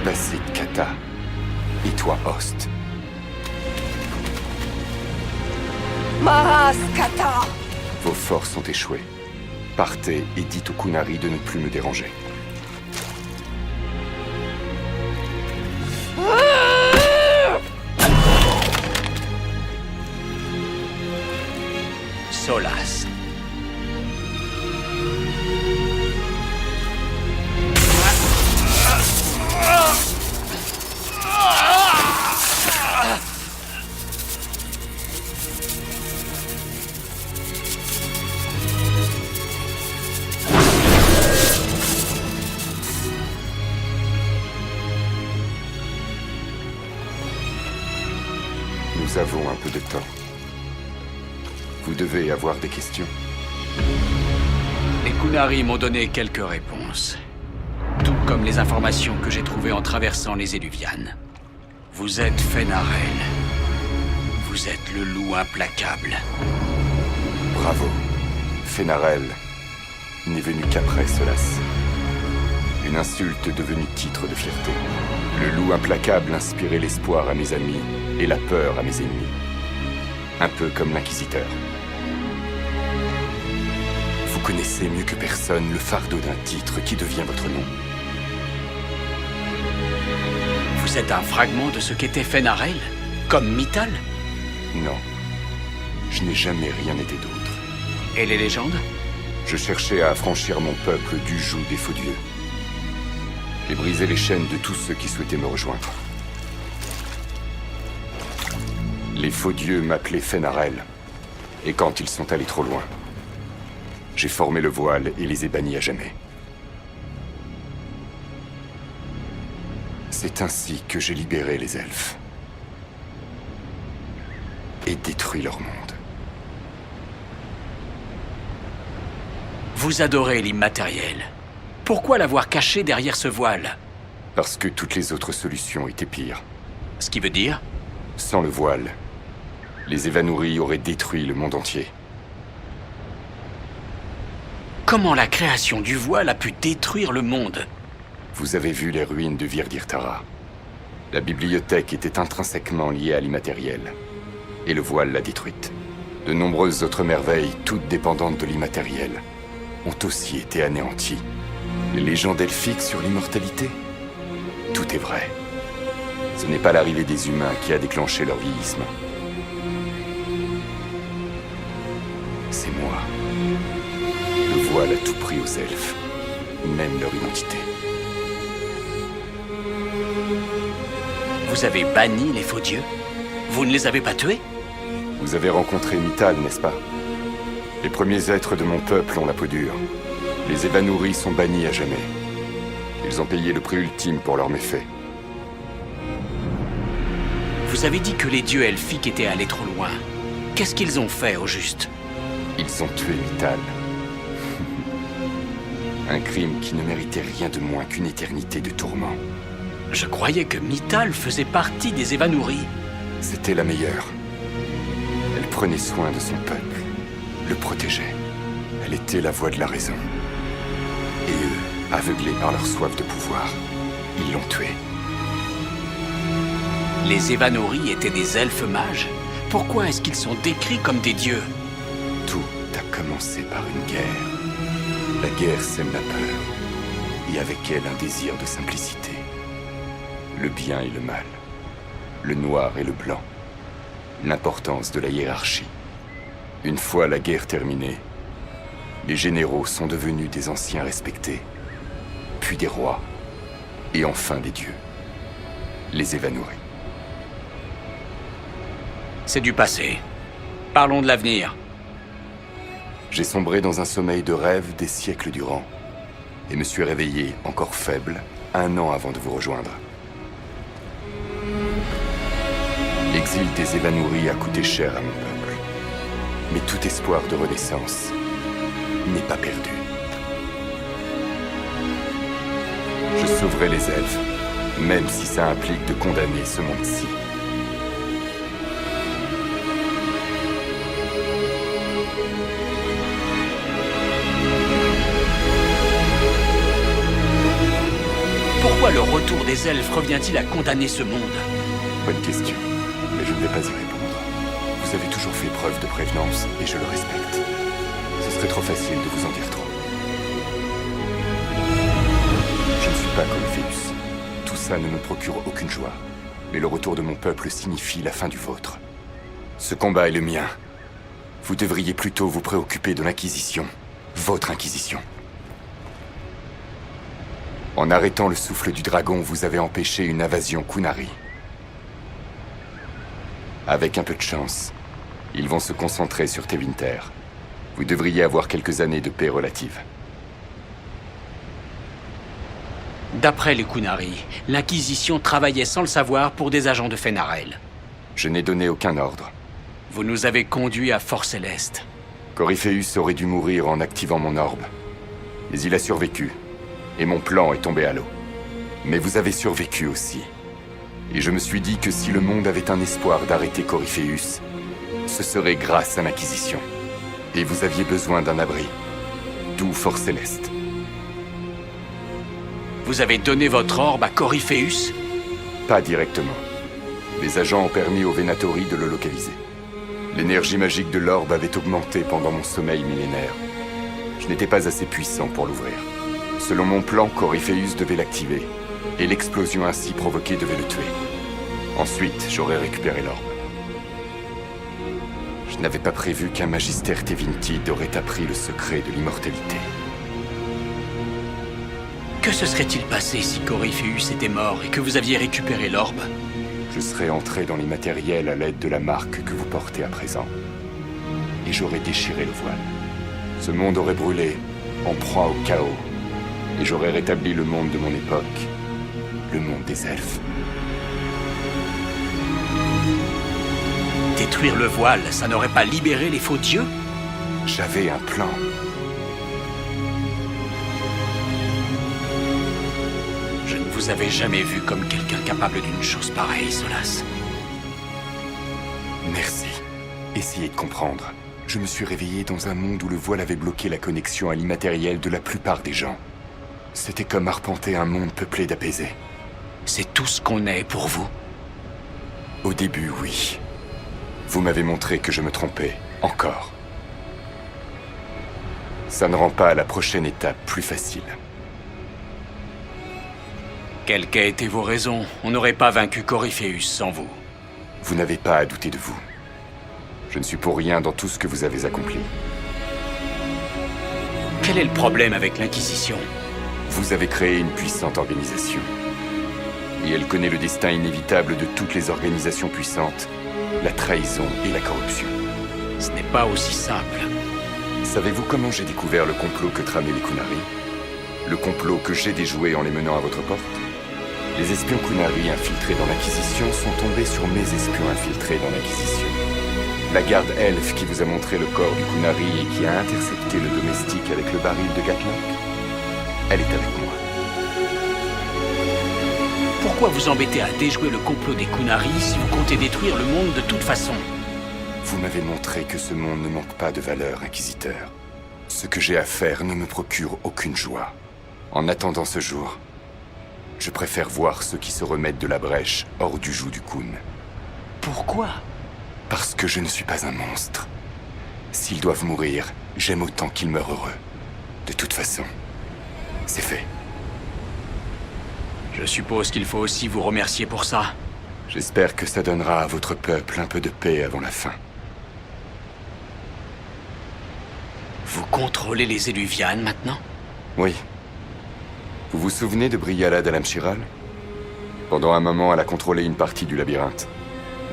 débarrassé de Kata. Et toi, Host. Mahas Kata! Vos forces ont échoué. Partez et dites au Qunari de ne plus me déranger. Solas. Nous avons un peu de temps. Vous devez avoir des questions. Les Qunari m'ont donné quelques réponses. Tout comme les informations que j'ai trouvées en traversant les Éluvianes. Vous êtes Fenarel. Vous êtes le loup implacable. Bravo. Fenarel n'est venu qu'après Solas. Une insulte devenue titre de fierté. Le loup implacable inspirait l'espoir à mes amis et la peur à mes ennemis. Un peu comme l'inquisiteur. Vous connaissez mieux que personne le fardeau d'un titre qui devient votre nom. Vous êtes un fragment de ce qu'était Fenarel? Comme Mythal? Non. Je n'ai jamais rien été d'autre. Et les légendes? Je cherchais à affranchir mon peuple du joug des faux dieux. J'ai brisé les chaînes de tous ceux qui souhaitaient me rejoindre. Les faux dieux m'appelaient Fenarel. Et quand ils sont allés trop loin, j'ai formé le voile et les ai bannis à jamais. C'est ainsi que j'ai libéré les elfes. Et détruit leur monde. Vous adorez l'immatériel. Pourquoi l'avoir caché derrière ce voile? Parce que toutes les autres solutions étaient pires. Ce qui veut dire? Sans le voile, les Evanuri auraient détruit le monde entier. Comment la création du voile a pu détruire le monde? Vous avez vu les ruines de Virdirtara. La bibliothèque était intrinsèquement liée à l'immatériel. Et le voile l'a détruite. De nombreuses autres merveilles, toutes dépendantes de l'immatériel, ont aussi été anéanties. Les légendes elfiques sur l'immortalité? Tout est vrai. Ce n'est pas l'arrivée des humains qui a déclenché leur vieillissement. C'est moi. Le voile a tout pris aux elfes, même leur identité. Vous avez banni les faux dieux? Vous ne les avez pas tués? Vous avez rencontré Mythal, n'est-ce pas? Les premiers êtres de mon peuple ont la peau dure. Les Evanuri sont bannis à jamais. Ils ont payé le prix ultime pour leurs méfaits. Vous avez dit que les dieux elfiques étaient allés trop loin. Qu'est-ce qu'ils ont fait, au juste? Ils ont tué Mythal. Un crime qui ne méritait rien de moins qu'une éternité de tourments. Je croyais que Mythal faisait partie des Evanuri. C'était la meilleure. Elle prenait soin de son peuple, le protégeait. Elle était la voix de la raison. Et eux, aveuglés par leur soif de pouvoir, ils l'ont tuée. Les Evanuri étaient des elfes mages? Pourquoi est-ce qu'ils sont décrits comme des dieux? Tout a commencé par une guerre. La guerre sème la peur, et avec elle un désir de simplicité. Le bien et le mal, le noir et le blanc, l'importance de la hiérarchie. Une fois la guerre terminée, les généraux sont devenus des anciens respectés, puis des rois, et enfin des dieux, les Evanuri. C'est du passé. Parlons de l'avenir. J'ai sombré dans un sommeil de rêve des siècles durant, et me suis réveillé, encore faible, 1 an avant de vous rejoindre. L'exil des Evanuri a coûté cher à mon peuple, mais tout espoir de renaissance n'est pas perdu. Je sauverai les elfes, même si ça implique de condamner ce monde-ci. Pourquoi pourquoi le retour des elfes revient-il à condamner ce monde? Bonne question, mais je ne vais pas y répondre. Vous avez toujours fait preuve de prévenance, et je le respecte. Ce serait trop facile de vous en dire trop. Je ne suis pas Coryphéus. Tout ça ne me procure aucune joie. Mais le retour de mon peuple signifie la fin du vôtre. Ce combat est le mien. Vous devriez plutôt vous préoccuper de l'Inquisition. Votre Inquisition. En arrêtant le souffle du dragon, vous avez empêché une invasion Qunari. Avec un peu de chance, ils vont se concentrer sur Tevinter. Vous devriez avoir quelques années de paix relative. D'après les Qunari, l'Inquisition travaillait sans le savoir pour des agents de Fenarel. Je n'ai donné aucun ordre. Vous nous avez conduits à Fort Céleste. Coryphéus aurait dû mourir en activant mon orbe. Mais il a survécu. Et mon plan est tombé à l'eau. Mais vous avez survécu aussi. Et je me suis dit que si le monde avait un espoir d'arrêter Coryphéus, ce serait grâce à l'Inquisition. Et vous aviez besoin d'un abri. D'où Fort Céleste. Vous avez donné votre orbe à Coryphéus? Pas directement. Les agents ont permis au Venatori de le localiser. L'énergie magique de l'orbe avait augmenté pendant mon sommeil millénaire. Je n'étais pas assez puissant pour l'ouvrir. Selon mon plan, Coryphéus devait l'activer, et l'explosion ainsi provoquée devait le tuer. Ensuite, j'aurais récupéré l'orbe. Je n'avais pas prévu qu'un Magister Tevintid aurait appris le secret de l'immortalité. Que se serait-il passé si Coryphéus était mort et que vous aviez récupéré l'orbe? Je serais entré dans l'immatériel à l'aide de la marque que vous portez à présent. Et j'aurais déchiré le voile. Ce monde aurait brûlé, en proie au chaos. Et j'aurais rétabli le monde de mon époque. Le monde des elfes. Détruire le voile, ça n'aurait pas libéré les faux dieux? J'avais un plan. Je ne vous avais jamais vu comme quelqu'un capable d'une chose pareille, Solas. Merci. Essayez de comprendre. Je me suis réveillé dans un monde où le voile avait bloqué la connexion à l'immatériel de la plupart des gens. C'était comme arpenter un monde peuplé d'apaisés. C'est tout ce qu'on est pour vous? Au début, oui. Vous m'avez montré que je me trompais, encore. Ça ne rend pas la prochaine étape plus facile. Quelles qu'aient été vos raisons, on n'aurait pas vaincu Coryphéus sans vous. Vous n'avez pas à douter de vous. Je ne suis pour rien dans tout ce que vous avez accompli. Quel est le problème avec l'Inquisition? Vous avez créé une puissante organisation. Et elle connaît le destin inévitable de toutes les organisations puissantes, la trahison et la corruption. Ce n'est pas aussi simple. Savez-vous comment j'ai découvert le complot que tramaient les Qunari? Le complot que j'ai déjoué en les menant à votre porte? Les espions Qunari infiltrés dans l'Inquisition sont tombés sur mes espions infiltrés dans l'Inquisition. La garde elfe qui vous a montré le corps du Qunari et qui a intercepté le domestique avec le baril de Gatlock, elle est avec moi. Pourquoi vous embêter à déjouer le complot des Qunari si vous comptez détruire le monde de toute façon? Vous m'avez montré que ce monde ne manque pas de valeur, Inquisiteur. Ce que j'ai à faire ne me procure aucune joie. En attendant ce jour, je préfère voir ceux qui se remettent de la brèche hors du joug du Khun. Pourquoi? Parce que je ne suis pas un monstre. S'ils doivent mourir, j'aime autant qu'ils meurent heureux. De toute façon, c'est fait. Je suppose qu'il faut aussi vous remercier pour ça. J'espère que ça donnera à votre peuple un peu de paix avant la fin. Vous contrôlez les Éluvianes maintenant? Oui. Vous vous souvenez de Briala d'Alamshiral? Pendant un moment, elle a contrôlé une partie du labyrinthe.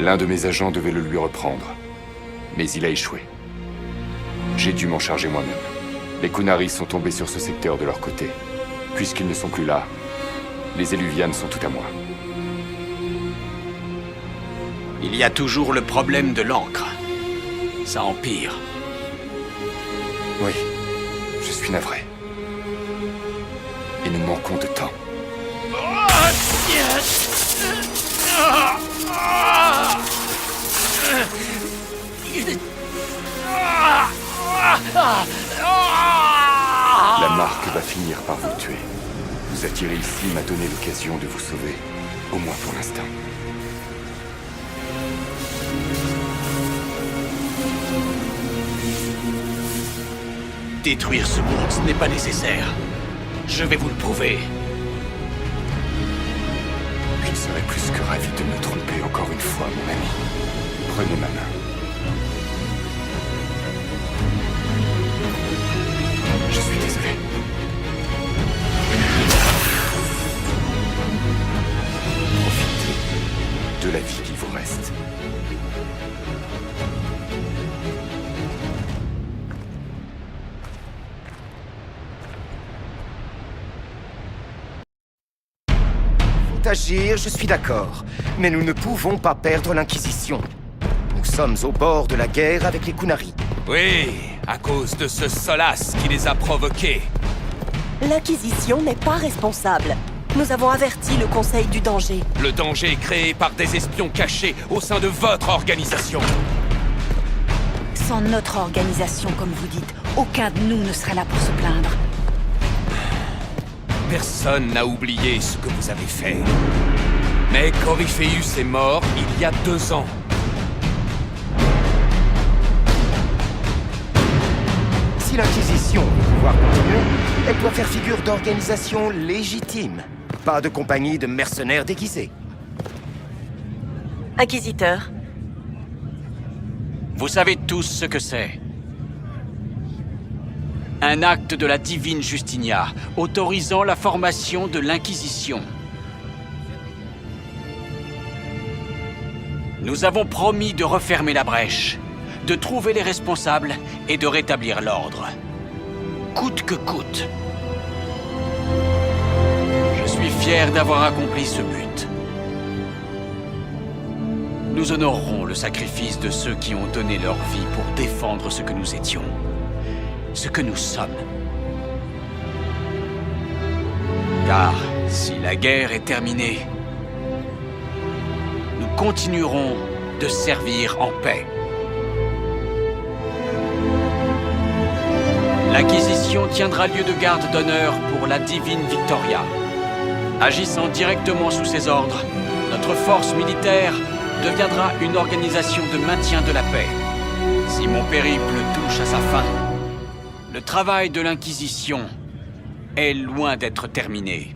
L'un de mes agents devait le lui reprendre. Mais il a échoué. J'ai dû m'en charger moi-même. Les Qunari sont tombés sur ce secteur de leur côté. Puisqu'ils ne sont plus là, les Éluvianes sont tout à moi. Il y a toujours le problème de l'encre. Ça empire. Oui, je suis navré. Et nous manquons de temps. La marque va finir par vous tuer. vous attirer ici m'a donné l'occasion de vous sauver, au moins pour l'instant. Détruire ce monde, ce n'est pas nécessaire. Je vais vous le prouver. Je serais plus que ravi de me tromper encore une fois, mon ami. Prenez ma main. Je suis désolé. Profitez de la vie qui vous reste. Agir, je suis d'accord. Mais nous ne pouvons pas perdre l'Inquisition. Nous sommes au bord de la guerre avec les Qunari. Oui, à cause de ce Solas qui les a provoqués. L'Inquisition n'est pas responsable. Nous avons averti le Conseil du danger. Le danger est créé par des espions cachés au sein de votre organisation. Sans notre organisation, comme vous dites, aucun de nous ne serait là pour se plaindre. Personne n'a oublié ce que vous avez fait. Mais Corypheus est mort il y a 2 ans. Si l'Inquisition veut pouvoir continuer, elle doit faire figure d'organisation légitime. Pas de compagnie de mercenaires déguisés. Inquisiteur, Vous savez tous ce que c'est. Un acte de la divine Justinia, autorisant la formation de l'Inquisition. Nous avons promis de refermer la brèche, de trouver les responsables et de rétablir l'ordre. Coûte que coûte. Je suis fier d'avoir accompli ce but. Nous honorerons le sacrifice de ceux qui ont donné leur vie pour défendre ce que nous étions. Ce que nous sommes. Car si la guerre est terminée, nous continuerons de servir en paix. L'Inquisition tiendra lieu de garde d'honneur pour la divine Victoria. Agissant directement sous ses ordres, notre force militaire deviendra une organisation de maintien de la paix. Si mon périple touche à sa fin, le travail de l'Inquisition est loin d'être terminé.